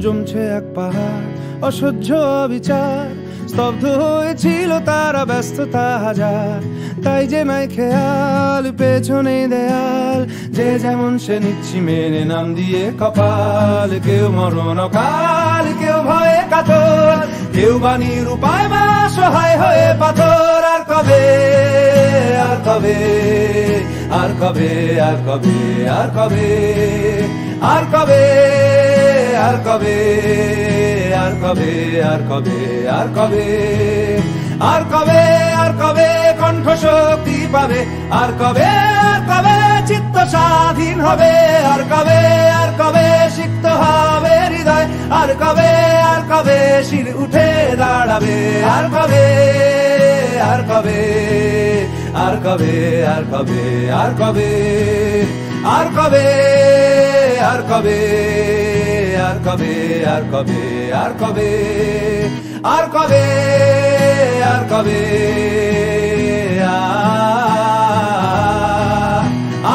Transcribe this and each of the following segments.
জমছে এক পাহাড় অসহ্য বিচার, স্তব্ধ হয়েছিল তারা ব্যস্ততা হাজার। তাই যে নাই খেয়াল পেছনে দেয়াল, যে যেমন সে নিচ্ছি মেনে নাম দিয়ে কপাল। কেউ মরণ কাল, কেউ ভয়ে কাতর, কেউ বাণীর উপায় বা সহায় হয়ে পাথর। আর কবে আর কবে আর কবে আর কবে আর কবে আর কবে আর কবে আর কবে আর কবে আর কবে আর কবে আর কবে কণ্ঠ শক্তি পাবে? আর কবে চিত্ত স্বাধীন হবে? আর কবে সিক্ত হবে হৃদয়? আর কবে শির উঠে দাঁড়াবে? আর কবে আর কবে আর কবে আর কবে আর কবে আর কবে আর কবে আর কবে আর কবে আর কবে আর কবে আর কবে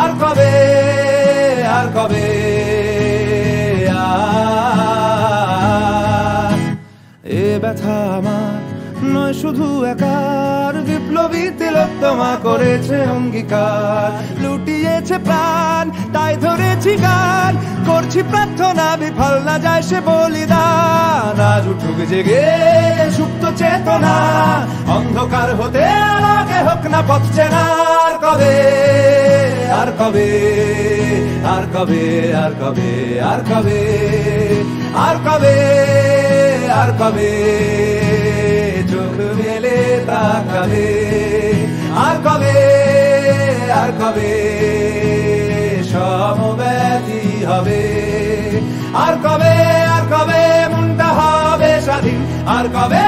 আর কবে আর কবে এ ব্যথা আমার নয় শুধু একার, বিপ্লবী তিলোত্তমা করেছে অঙ্গীকার। লুটিয়েছে প্রাণ তাই ধরেছি গান, করছি প্রার্থনা বিফল না যায় সে বলিদান। আজ উঠুক জেগে সুপ্ত চেতনা, অন্ধকার হতে আলোকে হোক না পথ চেনা। আর কবে আর কবে আর কবে আর কবে আর কবে আর কবে আর কবে চোখ মেলে তাকাবে? আর কবে আর কবে সমব্যথী হবে? আর কবে মনটা হবে স্বাধীন? আর কবে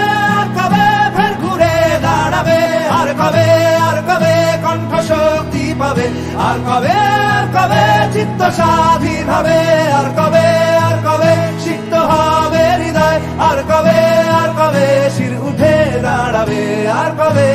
ফের ঘুরে দাঁড়াবে? আর কবে কণ্ঠ শক্তি পাবে? আর কবে চিত্ত স্বাধীন হবে? আর কবে সিক্ত হবে হৃদয়? আর কবে শির উঠে দাঁড়াবে? আর কবে